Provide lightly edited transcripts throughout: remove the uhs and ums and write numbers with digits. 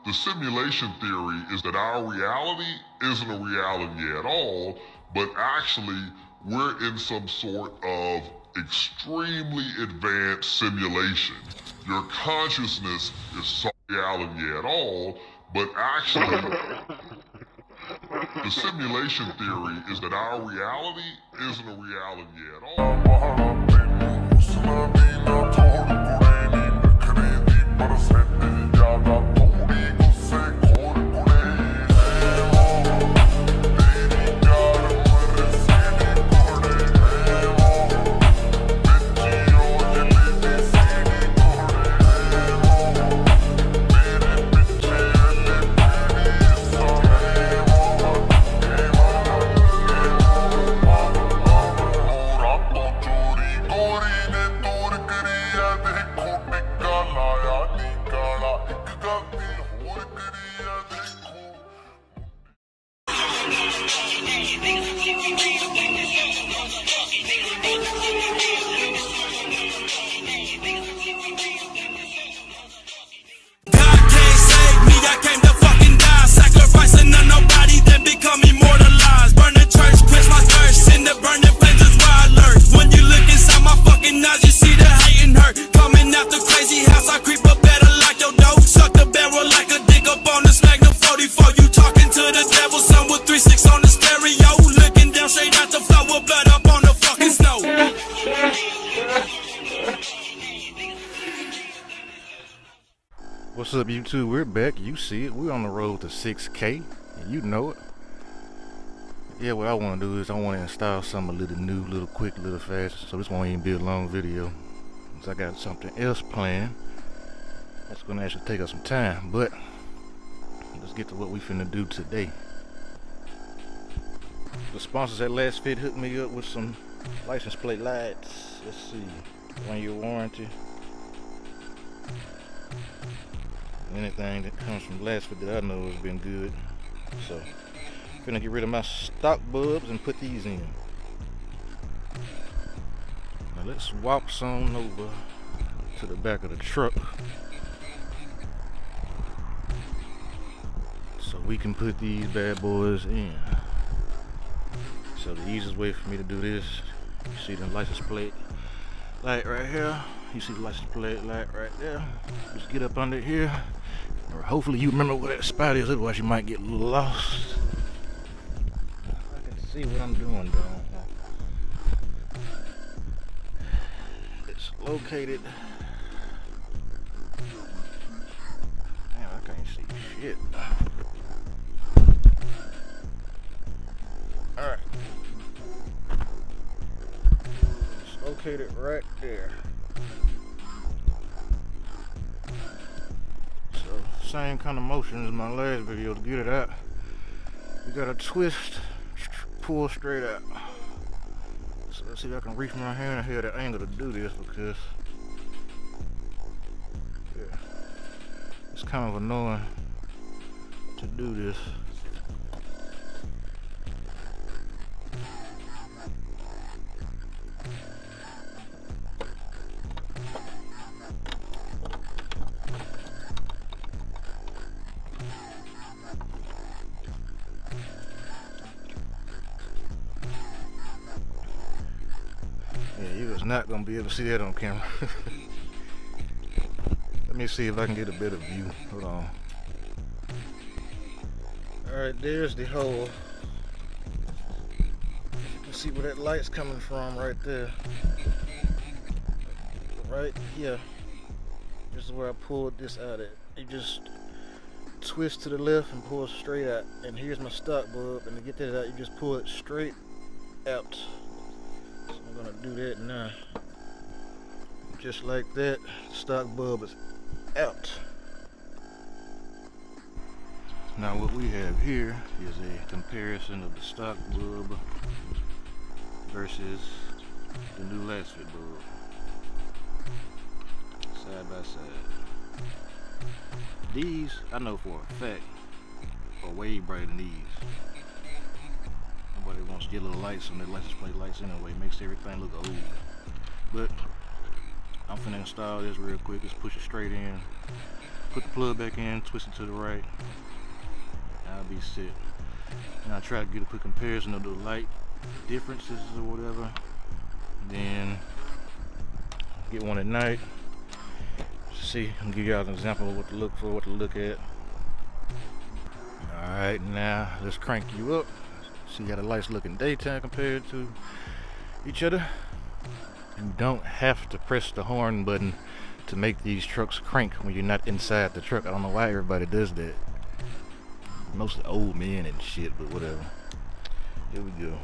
The simulation theory is that our reality isn't a reality at all, but actually we're in some sort of extremely advanced simulation. Your consciousness is not reality at all, but actually the simulation theory is that our reality isn't a reality at all. What's up, YouTube? We're back. You see it. We're on the road to 6K. And you know it. Yeah, what I want to do is I want to install something a little new, a little quick, a little fast. So this won't even be a long video, because I got something else planned that's going to actually take us some time. But let's get to what we finna do today. The sponsors at Lasfit hooked me up with some license plate lights. Let's see. 1 year warranty. Anything that comes from Lasfit that I know has been good. So I'm finna get rid of my stock bulbs and put these in. Now let's waltz on over to the back of the truck so we can put these bad boys in. So the easiest way for me to do this, you see the license plate light right here. You see the license plate light right there. Just get up under here. Or hopefully you remember where that spot is, otherwise you might get lost. I can see what I'm doing though. It's located. Damn, I can't see shit. Alright. It's located right there. Same kind of motion as my last video. To get it out, you gotta twist, pull straight out. So let's see if I can reach my hand here at the angle to do this, because yeah, it's kind of annoying to do this. Not gonna be able to see that on camera. Let me see if I can get a better view. Hold on. Alright, there's the hole. You can see where that light's coming from right there. Right here. This is where I pulled this out at. You just twist to the left and pull straight out. And here's my stock bulb. And to get that out, you just pull it straight out. I'm gonna do that now. Just like that, stock bulb is out. Now what we have here is a comparison of the stock bulb versus the new Lasfit bulb. Side by side. These, I know for a fact, are way brighter than these. Nobody wants to get little lights on their license plate lights anyway. It makes everything look old. But I'm finna install this real quick. Just push it straight in. put the plug back in, twist it to the right. I'll be set. And I try to get a quick comparison of the light differences or whatever. Then get one at night. See, I'll give y'all an example of what to look for, what to look at. Alright, now let's crank you up. See how the lights look in daytime compared to each other. You don't have to press the horn button to make these trucks crank when you're not inside the truck. I don't know why everybody does that. Mostly old men and shit, but whatever. Here we go.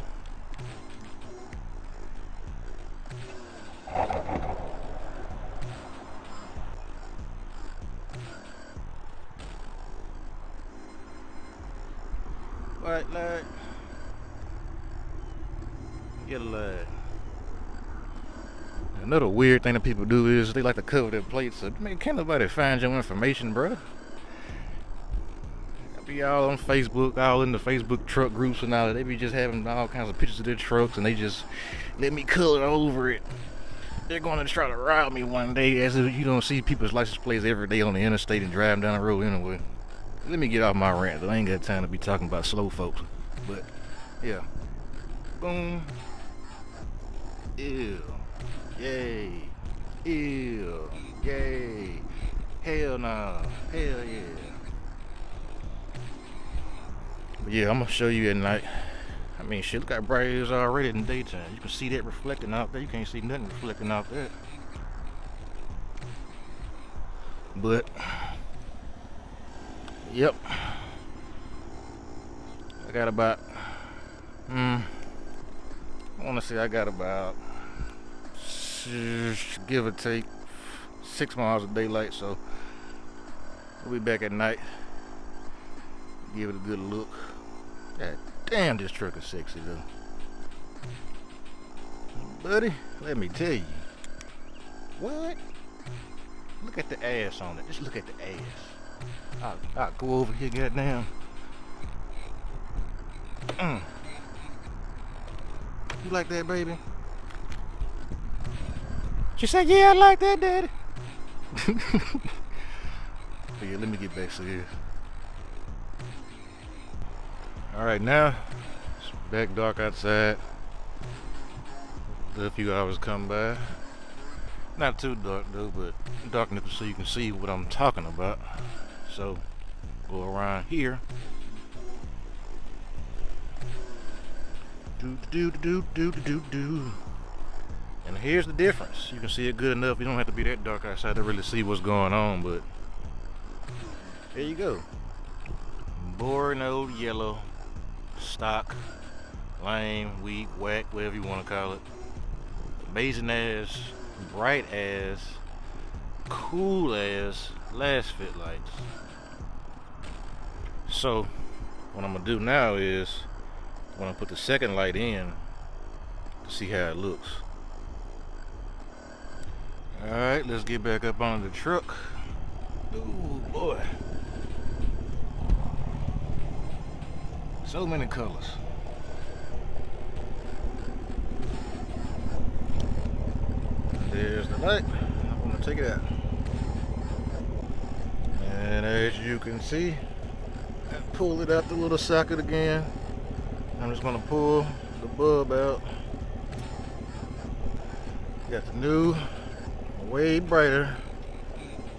White light. Yellow light. Another weird thing that people do is they like to cover their plates. So, man, can't nobody find your information, bro. Be all on Facebook, all in the Facebook truck groups and all that. They be just having all kinds of pictures of their trucks and they just let me color over it. They're going to try to rob me one day, as if you don't see people's license plates every day on the interstate and driving down the road anyway. Let me get off my rant though. I ain't got time to be talking about slow folks. But yeah. Boom. Ew. Yay. Ew. Yay. Hell no. Hell yeah. But yeah, I'm gonna show you at night. I mean, shit, look how bright it is already in the daytime. You can see that reflecting out there. You can't see nothing reflecting out there. But, yep. I got about, I want to say I got about, give or take, 6 miles of daylight. So, we'll be back at night. Give it a good look. God damn, this truck is sexy though. Buddy, let me tell you. What? Look at the ass on it. Just look at the ass. I'll go over here, goddamn. You like that, baby? She said, yeah, I like that, daddy. But yeah, let me get back to this. Alright, now it's back dark outside. A few hours come by. Not too dark though, but dark enough so you can see what I'm talking about. So go around here. Do. And here's the difference. You can see it good enough. You don't have to be that dark outside to really see what's going on, but there you go. Boring old yellow. Stock, lame, weak, whack, whatever you want to call it. Amazing ass, bright ass, cool ass Lasfit lights. So, what I'm gonna do now is I'm gonna put the second light in to see how it looks. Alright, let's get back up on the truck. Ooh boy. So many colors. There's the light. I'm gonna take it out. And as you can see, I pull it out the little socket again. I'm just gonna pull the bulb out. Got the new, way brighter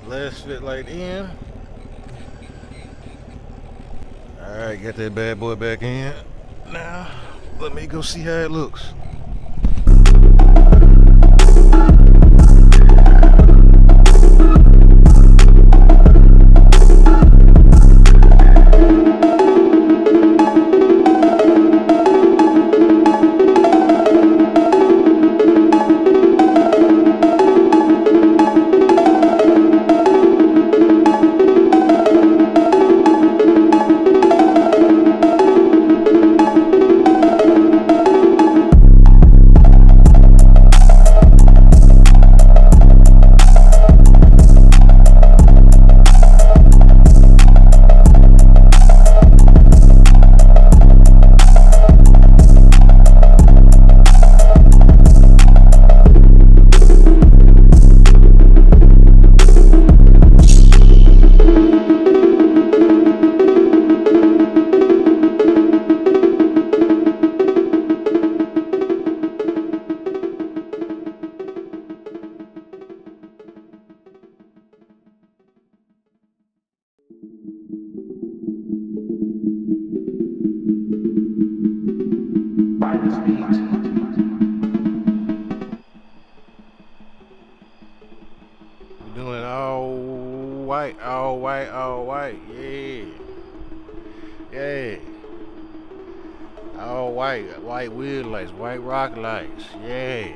Lasfit light in. Alright, got that bad boy back in. Now, let me go see how it looks. We're doing it all white, all white, all white. Yeah. Yeah. All white, white wheel lights, white rock lights. Yeah.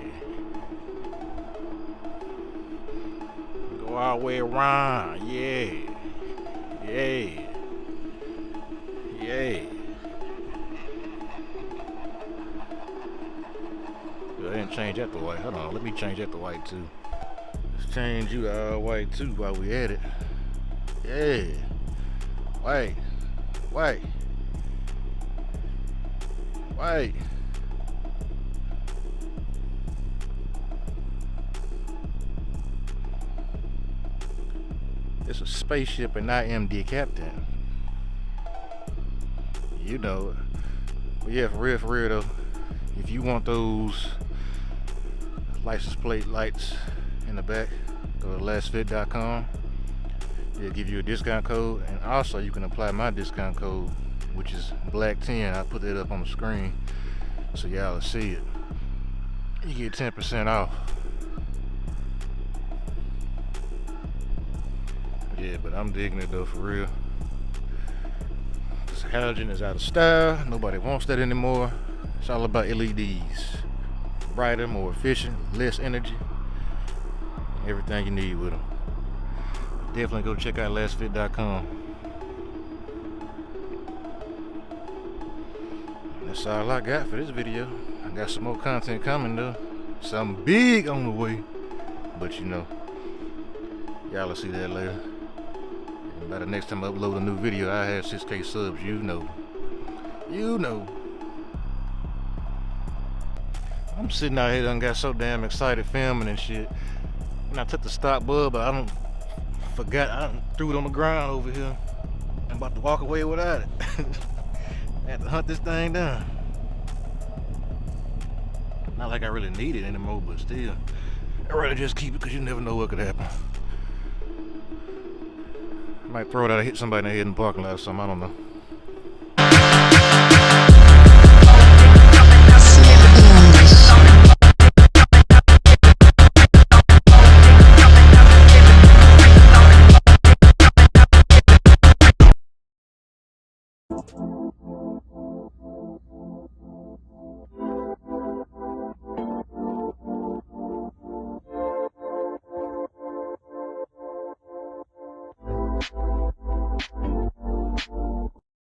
Go all the way around. Yeah. Yeah. Yeah. I didn't change that to white. Hold on, let me change that to white too. Let's change you to all white too while we at it. Yeah. White. White. White. It's a spaceship and I am the captain. You know it. But yeah, for real though, if you want those license plate lights in the back, go to lasfit.com. They'll give you a discount code, and also you can apply my discount code, which is black10. I'll put that up on the screen so y'all will see it. You get 10% off. Yeah, but I'm digging it though, for real. This halogen is out of style. Nobody wants that anymore. It's all about LEDs. Brighter, more efficient, less energy. Everything you need with them. Definitely go check out lasfit.com. That's all I got for this video. I got some more content coming though. Something big on the way. But you know, y'all will see that later. And by the next time I upload a new video, I have 6K subs, you know. You know. I'm sitting out here done got so damn excited filming and shit. And I took the stop bud, but I threw it on the ground over here. I'm about to walk away without it. I had to hunt this thing down. Not like I really need it anymore, but still. I'd rather just keep it because you never know what could happen. I might throw it out and hit somebody in the head in the parking lot or something, I don't know.